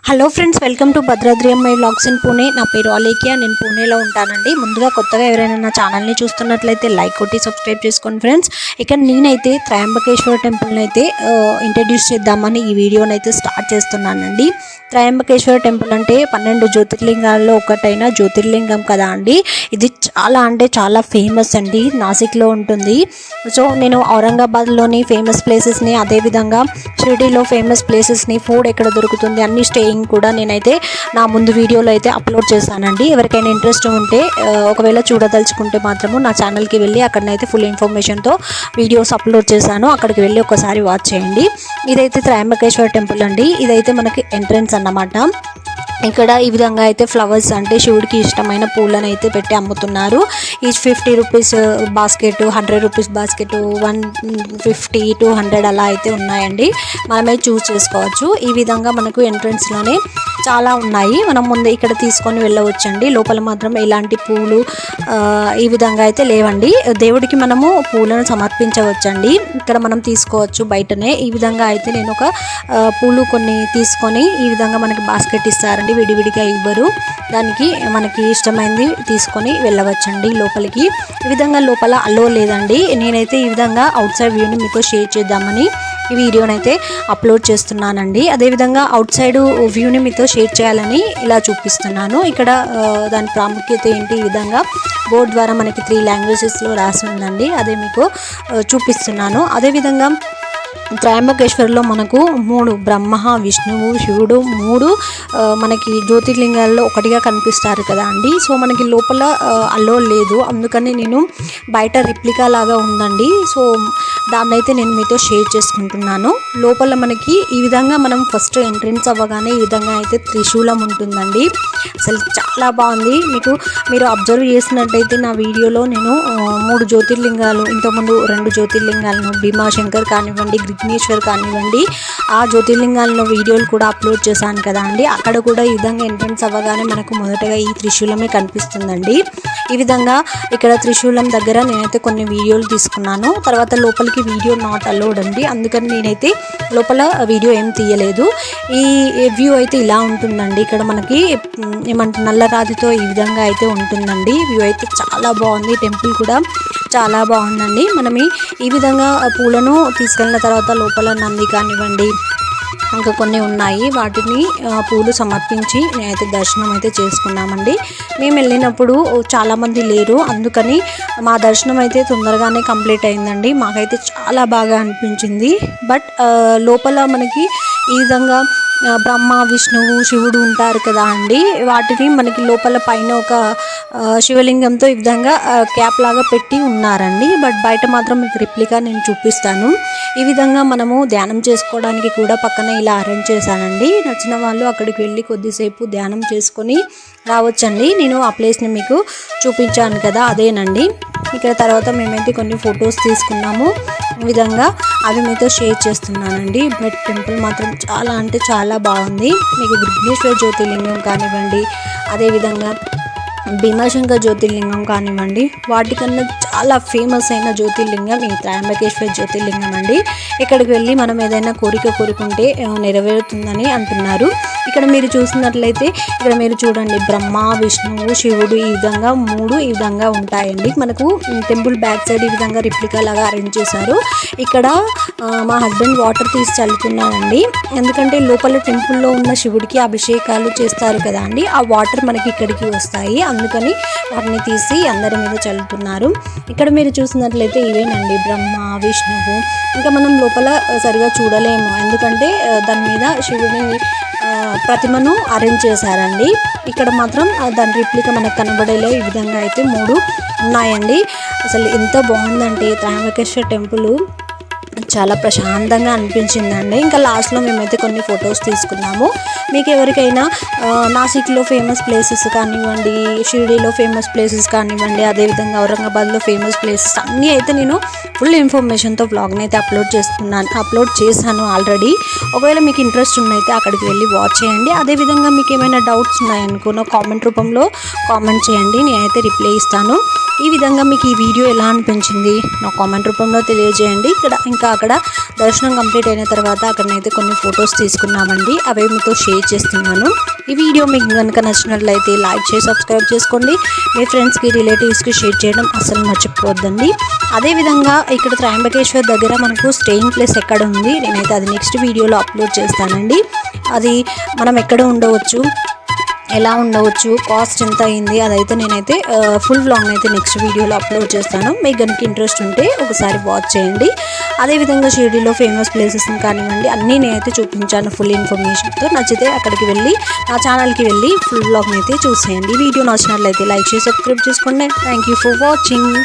Hello friends, welcome to Bhadradri అమ్మాయి vlogs in Pune. నా పేరు అలేఖ్య, నేను పూణేలో ఉంటానండి. ముందుగా కొత్తగా ఎవరైనా నా ఛానల్ని చూస్తున్నట్లయితే లైక్ కొట్టి సబ్స్క్రైబ్ చేసుకోండి ఫ్రెండ్స్. ఇక్కడ నేనైతే త్రయంబకేశ్వర టెంపుల్ని అయితే ఇంట్రడ్యూస్ చేద్దామని ఈ వీడియోని అయితే స్టార్ట్ చేస్తున్నానండి. త్రయంబకేశ్వర టెంపుల్ అంటే 12 జ్యోతిర్లింగాల్లో ఒకటైన జ్యోతిర్లింగం కదా అండి. ఇది చాలా అంటే చాలా ఫేమస్ అండి, నాసిక్లో ఉంటుంది. సో నేను ఔరంగాబాద్లోని ఫేమస్ ప్లేసెస్ని, అదేవిధంగా షిరిడీలో ఫేమస్ ప్లేసెస్ని, ఫుడ్ ఎక్కడ దొరుకుతుంది అన్ని స్టేయింగ్ కూడా నేనైతే నా ముందు వీడియోలో అయితే అప్లోడ్ చేశానండి. ఎవరికైనా ఇంట్రెస్ట్ ఉంటే ఒకవేళ చూడదలుచుకుంటే మాత్రము నా ఛానల్కి వెళ్ళి అక్కడనైతే ఫుల్ ఇన్ఫర్మేషన్తో వీడియోస్ అప్లోడ్ చేశాను. అక్కడికి వెళ్ళి ఒకసారి వాచ్ చేయండి. ఇదైతే త్రయంబకేశ్వర టెంపుల్ అండి. ఇదైతే మనకి ఎంట్రన్స్ అన్నమాట. ఇక్కడ ఈ విధంగా అయితే ఫ్లవర్స్ అంటే శివుడికి ఇష్టమైన పూలను అయితే పెట్టి అమ్ముతున్నారు. ఈ 50 రూపీస్ బాస్కెట్, 100 రూపీస్ బాస్కెట్, 150, 200 అలా అయితే ఉన్నాయండి. మనమే చూస్ చేసుకోవచ్చు. ఈ విధంగా మనకు ఎంట్రన్స్లోనే చాలా ఉన్నాయి. మనం ముందే ఇక్కడ తీసుకొని వెళ్ళవచ్చండి. లోపల మాత్రం ఎలాంటి పూలు ఈ విధంగా అయితే లేవండి. దేవుడికి మనము పూలను సమర్పించవచ్చండి. ఇక్కడ మనం తీసుకోవచ్చు బయటనే. ఈ విధంగా అయితే నేను ఒక పూలు కొన్ని తీసుకొని ఈ విధంగా మనకి బాస్కెట్ ఇస్తారండి, విడివిడిగా ఇవ్వరు. దానికి మనకి ఇష్టమైంది తీసుకొని వెళ్ళవచ్చండి లోపలికి. ఈ విధంగా లోపల అలో లేదండి. నేనైతే ఈ విధంగా అవుట్ సైడ్ వ్యూని మీతో షేర్ చేద్దామని ఈ వీడియోని అయితే అప్లోడ్ చేస్తున్నానండి. అదేవిధంగా అవుట్ సైడ్ వ్యూని మీతో షేర్ చేయాలని ఇలా చూపిస్తున్నాను. ఇక్కడ దాని ప్రాముఖ్యత ఏంటి, ఈ విధంగా బోర్డు ద్వారా మనకి 3 లాంగ్వేజెస్లో రాసి ఉందండి. అదే మీకు చూపిస్తున్నాను. అదేవిధంగా త్రయంబకేశ్వర్లో మనకు 3 బ్రహ్మ, విష్ణువు, శివుడు 3 మనకి జ్యోతిర్లింగాల్లో ఒకటిగా కనిపిస్తారు కదా అండి. సో మనకి లోపల అలో లేదు, అందుకని నేను బయట రిప్లికా లాగా ఉందండి. సో దాన్ని అయితే నేను మీతో షేర్ చేసుకుంటున్నాను. లోపల మనకి ఈ విధంగా మనం ఫస్ట్ ఎంట్రన్స్ అవ్వగానే ఈ విధంగా అయితే త్రిశూలం ఉంటుందండి. అసలు చాలా బాగుంది. మీరు అబ్జర్వ్ చేసినట్టయితే నా వీడియోలో నేను 3 జ్యోతిర్లింగాలు, ఇంతకుముందు 2 జ్యోతిర్లింగాలను, భీమాశంకర్ కానివ్వండి, విఘ్నేశ్వర్ కానివ్వండి, ఆ జ్యోతిర్లింగాలను వీడియోలు కూడా అప్లోడ్ చేశాను కదా అండి. అక్కడ కూడా ఈ విధంగా ఎంట్రన్స్ అవ్వగానే మనకు మొదటగా ఈ త్రిశూలమే కనిపిస్తుందండి. ఈ విధంగా ఇక్కడ త్రిశూలం దగ్గర నేనైతే కొన్ని వీడియోలు తీసుకున్నాను. తర్వాత లోపలికి వీడియో నాట్ అలౌడ్ అండి, అందుకని నేనైతే లోపల వీడియో ఏం తీయలేదు. ఈ వ్యూ అయితే ఇలా ఉంటుందండి. ఇక్కడ మనకి ఏమంటే నల్లరాతితో ఈ విధంగా అయితే ఉంటుందండి. వ్యూ అయితే చాలా బాగుంది. టెంపుల్ కూడా చాలా బాగుందండి. మనం ఈ విధంగా పూలను తీసుకెళ్ళిన తర్వాత లోపల నంది కానివ్వండి, ఇంకా కొన్ని ఉన్నాయి, వాటిని పూలు సమర్పించి నేనైతే దర్శనం అయితే చేసుకున్నామండి. మేము వెళ్ళినప్పుడు చాలామంది లేరు, అందుకని మా దర్శనం అయితే తొందరగానే కంప్లీట్ అయిందండి. మాకైతే చాలా బాగా అనిపించింది. బట్ లోపల మనకి ఈ విధంగా బ్రహ్మ, విష్ణువు, శివుడు ఉంటారు కదా అండి. వాటిని మనకి లోపల పైన ఒక శివలింగంతో ఈ విధంగా క్యాప్ లాగా పెట్టి ఉన్నారండి. బట్ బయట మాత్రం మీకు రిప్లికా నేను చూపిస్తాను. ఈ విధంగా మనము ధ్యానం చేసుకోవడానికి కూడా పక్కన ఇలా అరేంజ్ చేశానండి. నచ్చిన వాళ్ళు అక్కడికి వెళ్ళి కొద్దిసేపు ధ్యానం చేసుకొని రావచ్చండి. నేను ఆ ప్లేస్ని మీకు చూపించాను కదా, అదేనండి. ఇక్కడ తర్వాత మేమైతే కొన్ని ఫొటోస్ తీసుకున్నాము. ఈ విధంగా అవి మీతో షేర్ చేస్తున్నానండి. బట్ టెంపుల్ మాత్రం చాలా అంటే చాలా బాగుంది. మీకు విఘ్నేశ్వర జ్యోతిర్లింగం కానివ్వండి, అదేవిధంగా భీమాశంకర్ జ్యోతిర్లింగం కానివ్వండి, వాటికన్నా చాలా ఫేమస్ అయిన జ్యోతిర్లింగం ఈ త్రయంబకేశ్వర జ్యోతిర్లింగం అండి. ఇక్కడికి వెళ్ళి మనం ఏదైనా కోరిక కోరుకుంటే నెరవేరుతుందని అంటున్నారు. ఇక్కడ మీరు చూసినట్లయితే ఇక్కడ మీరు చూడండి, బ్రహ్మ, విష్ణువు, శివుడు ఈ విధంగా 3 ఈ విధంగా ఉంటాయండి. మనకు టెంపుల్ బ్యాక్ సైడ్ ఈ విధంగా రిప్లికా లాగా అరేంజ్ చేశారు. ఇక్కడ మా హస్బెండ్ వాటర్ తీసి చల్లుతున్నానండి. ఎందుకంటే లోపల టెంపుల్లో ఉన్న శివుడికి అభిషేకాలు చేస్తారు కదా అండి, ఆ వాటర్ మనకి ఇక్కడికి వస్తాయి. అందుకని వాటిని తీసి అందరి మీద చల్లుతున్నారు. ఇక్కడ మీరు చూసినట్లయితే ఇవేనండి బ్రహ్మ, విష్ణువు. ఇంకా మనం లోపల సరిగా చూడలేము, ఎందుకంటే దాని మీద శివుని ప్రతిమను అరేంజ్ చేశారండి. ఇక్కడ మాత్రం దాని రిప్లికా మనకు కనబడేలా ఈ విధంగా అయితే 3 ఉన్నాయండి. అసలు ఎంత బాగుందంటే త్రయంబకేశ్వర టెంపుల్ చాలా ప్రశాంతంగా అనిపించిందండి. ఇంకా లాస్ట్లో మేమైతే కొన్ని ఫొటోస్ తీసుకున్నాము. మీకు ఎవరికైనా నాసిక్లో ఫేమస్ ప్లేసెస్ కానివ్వండి, షిరిడీలో ఫేమస్ ప్లేసెస్ కానివ్వండి, అదేవిధంగా ఔరంగాబాద్లో ఫేమస్ ప్లేసెస్ అన్నీ అయితే నేను ఫుల్ ఇన్ఫర్మేషన్తో వ్లాగ్ని అయితే అప్లోడ్ చేశాను ఆల్రెడీ. ఒకవేళ మీకు ఇంట్రెస్ట్ ఉన్నైతే అక్కడికి వెళ్ళి వాచ్ చేయండి. అదేవిధంగా మీకు ఏమైనా డౌట్స్ ఉన్నాయనుకో నా కామెంట్ రూపంలో కామెంట్ చేయండి, నేనైతే రిప్లై ఇస్తాను. ఈ విధంగా మీకు ఈ వీడియో ఎలా అనిపించింది నా కామెంట్ రూపంలో తెలియజేయండి. ఇక్కడ ఇంకా అక్కడ దర్శనం కంప్లీట్ అయిన తర్వాత అక్కడనైతే కొన్ని ఫొటోస్ తీసుకున్నామండి. అవే మీతో షేర్ చేస్తున్నాను. ఈ వీడియో మీకు కనుక నచ్చినట్లయితే లైక్ చేసి సబ్స్క్రైబ్ చేసుకోండి. మీ ఫ్రెండ్స్కి రిలేటివ్స్కి షేర్ చేయడం అసలు మర్చిపోవద్దండి. అదేవిధంగా ఇక్కడ త్రయంబకేశ్వర్ దగ్గర మనకు స్టేయింగ్ ప్లేస్ ఎక్కడ ఉంది, నేనైతే అది నెక్స్ట్ వీడియోలో అప్లోడ్ చేస్తానండి. అది మనం ఎక్కడ ఉండవచ్చు, ఎలా ఉండవచ్చు, కాస్ట్ ఎంత అయింది, అదైతే నేనైతే ఫుల్ వ్లాగ్ అయితే నెక్స్ట్ వీడియోలో అప్లోడ్ చేస్తాను. మీకు కనుక ఇంట్రెస్ట్ ఉంటే ఒకసారి వాచ్ చేయండి. అదేవిధంగా షిరిడీలో ఫేమస్ ప్లేసెస్ని కానివ్వండి అన్నీ నేనైతే చూపించాను ఫుల్ ఇన్ఫర్మేషన్తో. నచ్చితే అక్కడికి వెళ్ళి నా ఛానల్కి వెళ్ళి ఫుల్ వ్లాగ్ని అయితే చూసేయండి. వీడియో నచ్చినట్లయితే లైక్ చేసి సబ్స్క్రైబ్ చేసుకోండి. Thank you for watching.